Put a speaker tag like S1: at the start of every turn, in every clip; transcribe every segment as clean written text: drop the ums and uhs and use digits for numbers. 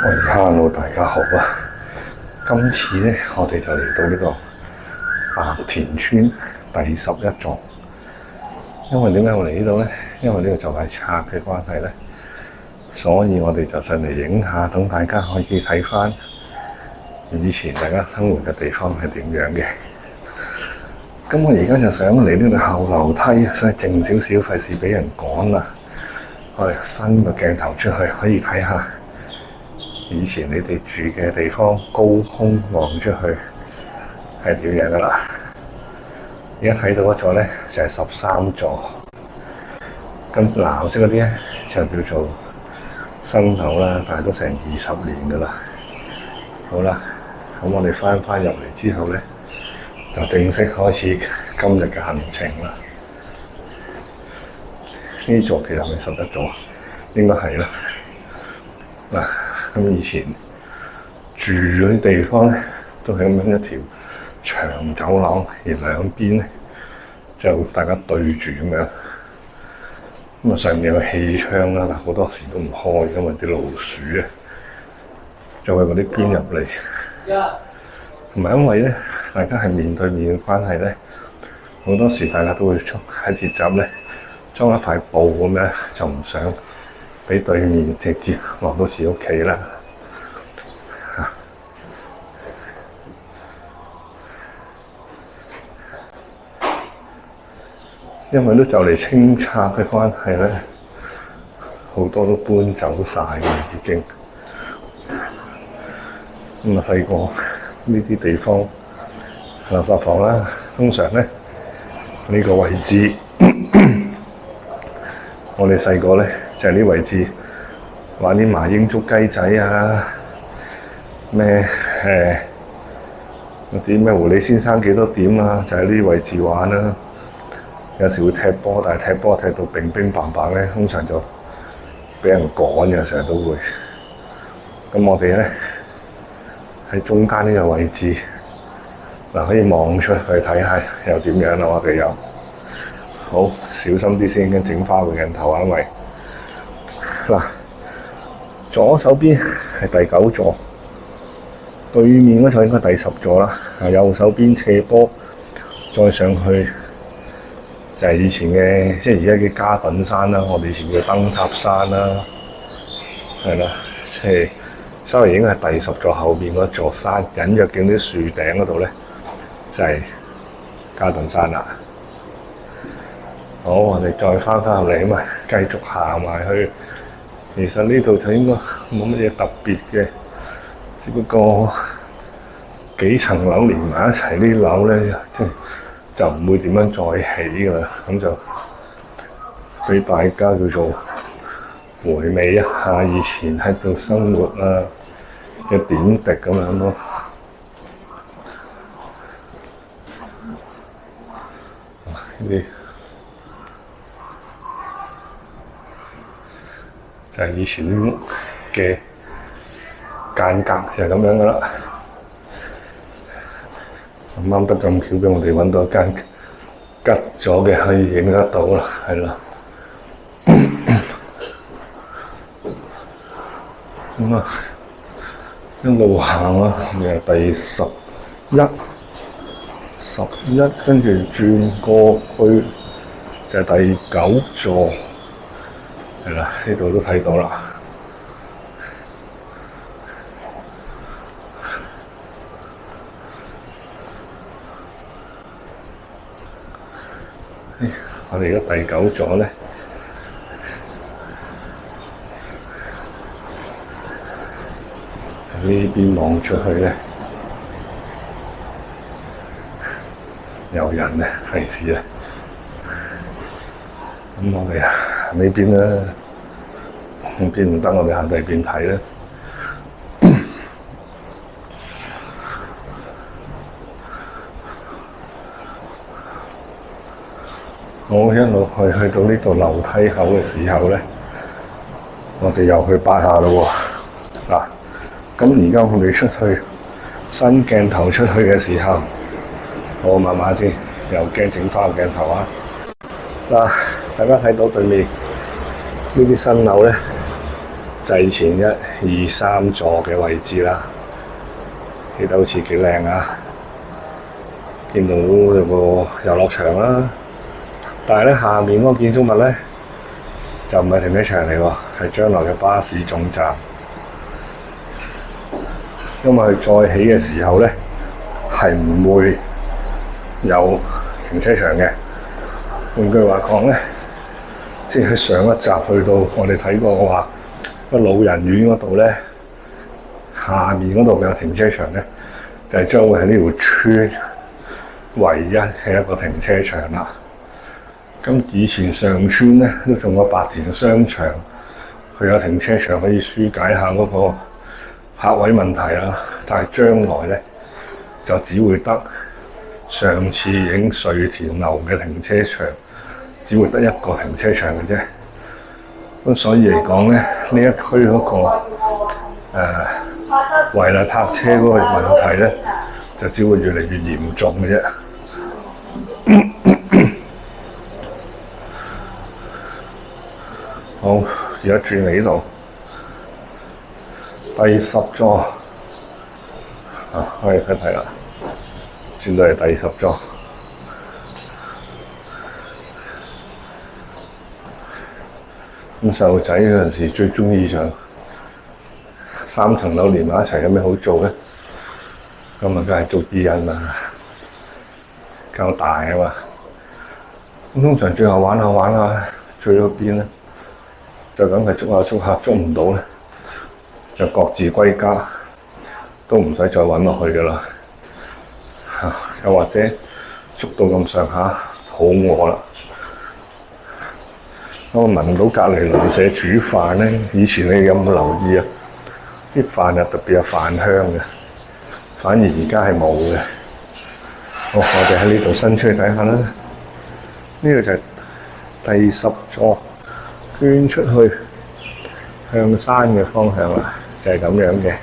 S1: 喂，hello，大家好啊！今次咧，我哋就嚟到呢個白田村第11座。因為點解我嚟呢度咧？因為呢度就係拆嘅關係咧，所以我哋就上嚟影下，等大家可以睇翻以前大家生活嘅地方係點樣嘅。咁我而家就想嚟呢度後樓梯，所以靜少少，費事俾人趕啦。我哋伸個鏡頭出去，可以睇下以前你哋住嘅地方，高空望出去係點樣噶啦。而家睇到一座咧就係13座，咁藍色嗰啲咧就叫做新樓啦，但係都成20年噶啦。好啦，咁我哋翻入嚟之後咧，就正式開始今日嘅行程啦。呢座其實係咪11座？應該係啦。嗱，咁以前住嗰啲地方咧，都係咁樣一條長走廊，而兩邊咧就大家對住咁樣。咁啊，上面有氣窗啦，但好多時都唔開，因為啲老鼠啊就會嗰啲捐入嚟。同埋因為咧，大家係面對面嘅關係咧，好多時大家都會喺鐵閘咧裝一塊布咁樣，就唔想俾對面直接落到自己屋企啦。因為都就嚟清拆嘅關係咧，好多都搬走晒嘅已經。咁啊，細個呢啲地方垃圾房啦，通常咧呢個位置，我哋細個咧就係呢位置玩啲麻鷹捉雞仔啊，咩嗰啲咩狐狸先生幾多點啊，就喺呢啲位置玩啦。有時會踢波，但係踢波踢到乒乒乓乓咧，通常就俾人趕嘅，成日都會。咁我哋咧喺中間呢個位置，嗱，可以望出去睇下又點樣啦。我哋又好小心啲先，跟整花個鏡頭啊，因為嗱，左手邊係第9座，對面嗰座應該第10座啦。右手邊斜坡再上去就係以前嘅，即係而家嘅嘉頓山啦，我哋以前叫燈塔山啦，係啦，即係稍微應該係第10座後邊嗰座山，隱約見啲樹頂嗰度咧，就係嘉頓山啦。好，我哋再翻入嚟啊嘛，繼續行埋去。其實呢度就應該冇乜嘢特別嘅，只不過幾層樓連埋一齊，啲樓咧即係就唔會點樣再起㗎啦，咁就俾大家叫做回味一下以前喺度生活啊嘅點滴咁樣咯。呢啲就係以前啲屋嘅間隔就係咁樣噶啦。咁啱得咁巧俾我哋揾到一間吉咗嘅，可以影得到啦，係啦。咁啊，一路行啊，由第11，跟住轉過去就係第9座，係啦，呢度都睇到啦。我哋而家第9座咧，呢邊望出去咧，有人咧，費事咧。咁我哋行呢邊啦，呢邊唔得，我哋行第二邊睇啦。我一路去到呢度樓梯口嘅時候咧，我哋又去8下咯喎。嗱，咁而家我哋出去新鏡頭出去嘅時候，我慢慢先，又驚整花個鏡頭啊！嗱，大家睇到對面呢啲新樓咧，祭前1、2、3座嘅位置啦，記得好似幾靚啊！見到有個遊樂場啦，但係咧下面嗰個建築物咧就唔係停車場嚟喎，係將來嘅巴士總站。因為佢再起嘅時候咧係唔會有停車場嘅。換句話講咧，即係上一集去到我哋睇過嘅話，個老人院嗰度咧，下面嗰度嘅停車場咧，就係將會喺呢條村唯一嘅一個停車場啦。咁以前上村咧都仲有白田商場，佢有停車場可以疏解下嗰個泊位問題啦。但係將來咧就只會得上次影瑞田樓嘅停車場，只會得一個停車場嘅啫。咁所以嚟講咧，呢一區嗰個違例泊車嗰個問題咧，就只會越嚟越嚴重嘅啫。好，而家轉嚟呢度第10座可以睇睇啦，轉到嚟第10座。咁細路仔嗰陣時最中意上3層樓連埋一齊，有咩好做咧？咁啊，梗係捉伊人啦，夠大啊嘛。咁通常最後玩下，最後邊咧就梗係捉下，捉唔到咧就各自歸家，都唔使再揾落去噶啦。又或者捉到咁上下，肚餓啦，我聞到隔離鄰舍煮飯咧。以前你有冇留意啊？啲飯又特別有飯香嘅，反而而家係冇嘅。好，我哋喺呢度伸出去睇下啦。呢個就係第10座，捐出去向山嘅方向啦，就係咁樣嘅。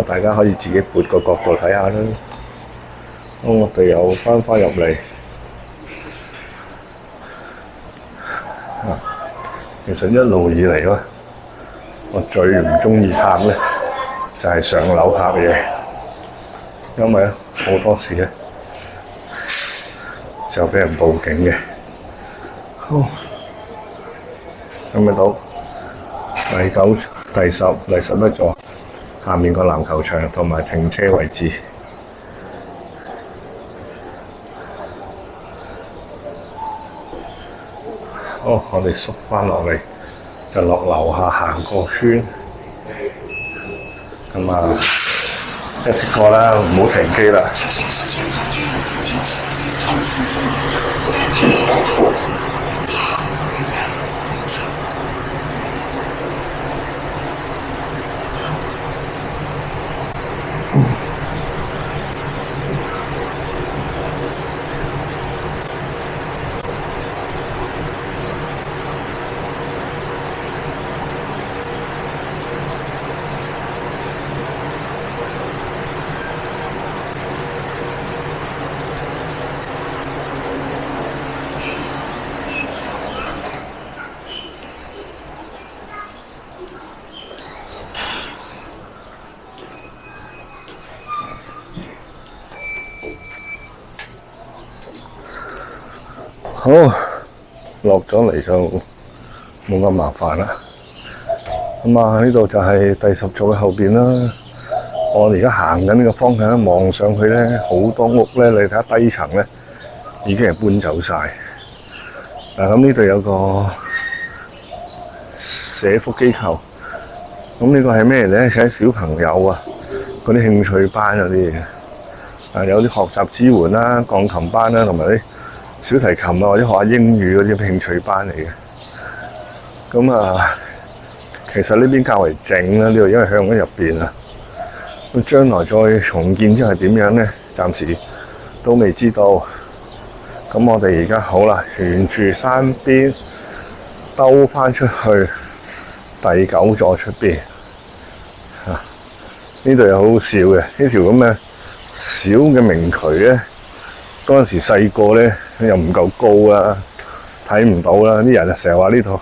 S1: 大家可以自己撥個角度睇下啦。咁我哋又翻入嚟。其實一路以嚟咧，我最唔中意泊咧就係上樓泊嘢，因為咧好多時咧就俾人報警嘅。好，睇到第9、第10、第11座下面個籃球場同埋停車位置。好，我哋縮翻落嚟，就落樓下行個圈。咁啊，一熄過啦，唔好停機啦。好，落咗嚟就冇咁麻煩啦。咁啊，呢度就係第10座嘅後邊啦。我哋而家行緊呢個方向，望上去咧，好多屋咧，你睇下低層咧已經係搬走晒。嗱，咁呢度有個社福機構，咁呢個係咩咧？寫小朋友啊，嗰啲興趣班嗰啲嘢，有啲學習支援啦、鋼琴班啦，同埋啲小提琴啊，或者學下英語嗰啲興趣班嚟嘅。咁啊，其實呢邊較為靜啦，呢度因為向緊入邊啊。咁將來再重建之後係點樣咧？暫時都未知道。咁我哋而家好啦，沿住山邊兜翻出去第9座出邊。呢度又好好笑嘅，呢條咁嘅小嘅明渠咧，嗰陣時細個咧又唔夠高啊，睇唔到啦。啲人就成日話呢度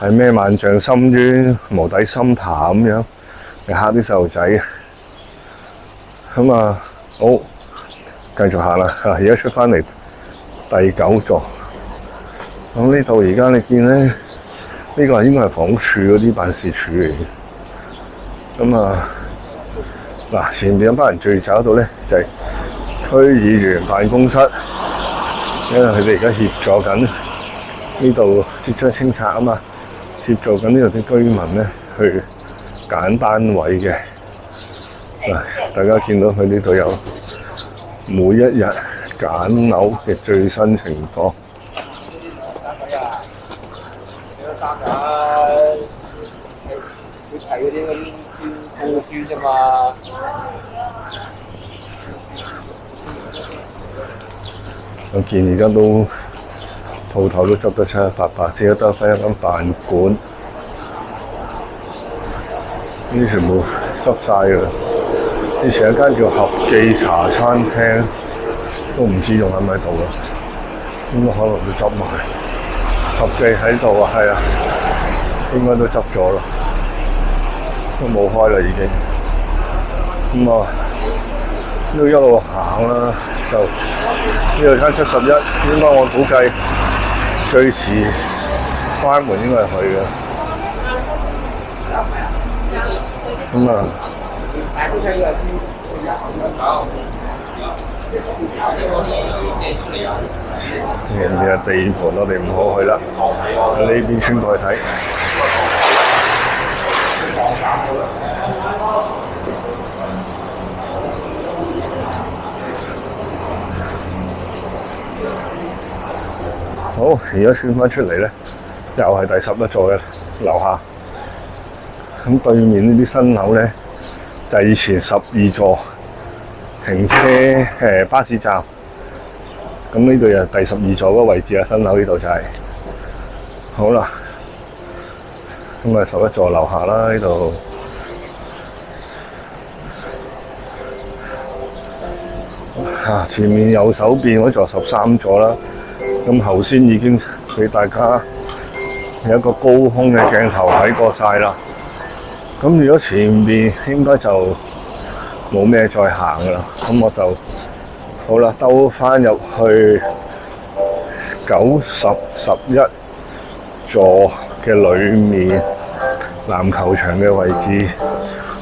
S1: 係咩萬丈深淵、無底深潭咁樣嚟嚇啲細路仔。咁啊，好，繼續行啦。而家出翻嚟第9座。咁呢度而家你見咧，呢個應該係房屋署嗰啲辦事處嚟嘅。咁啊，嗱，前面有班人聚集喺度咧，就係區議員辦公室，因為佢哋而家協助緊呢度即將清拆啊嘛，協助緊呢度啲居民咧去揀單位嘅。嗱，大家見到佢呢度有每一日揀樓嘅最新情況。
S2: 3日要睇嗰啲高嘅磚啫嘛。
S1: 我見而家都鋪頭都執得七七八八，只得翻一間飯館，呢啲全部執晒㗎啦。以前有間叫合記茶餐廳，都唔知仲喺咪度啦，應該可能都執埋。合記喺度啊，係啊，應該都執咗啦，都冇開啦已經。咁啊，呢度一路行啦，就呢度間71，應該我估計最遲關門應該係佢嘅。咁啊，人哋嘅地盤我哋唔好去啦，喺呢邊穿過去睇。好，而家穿翻出嚟咧，又係第11座嘅樓下。咁對面呢啲新樓咧，就係以前12座停車巴士站。咁呢度又第12座嗰個位置啊，新樓呢度就係。好啦，咁啊11座樓下啦，呢度。前面右手邊嗰座13座啦。咁頭先已經俾大家有一個高空嘅鏡頭睇過晒啦。咁如果前面應該就冇咩再行噶啦，咁我就好啦，兜翻入去90、11座嘅裏面籃球場嘅位置。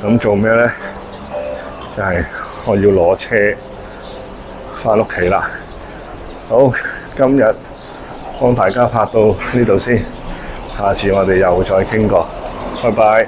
S1: 咁做咩咧？就係我要攞車翻屋企啦。好，今日幫大家拍到呢度先，下次我哋又再傾過，拜拜。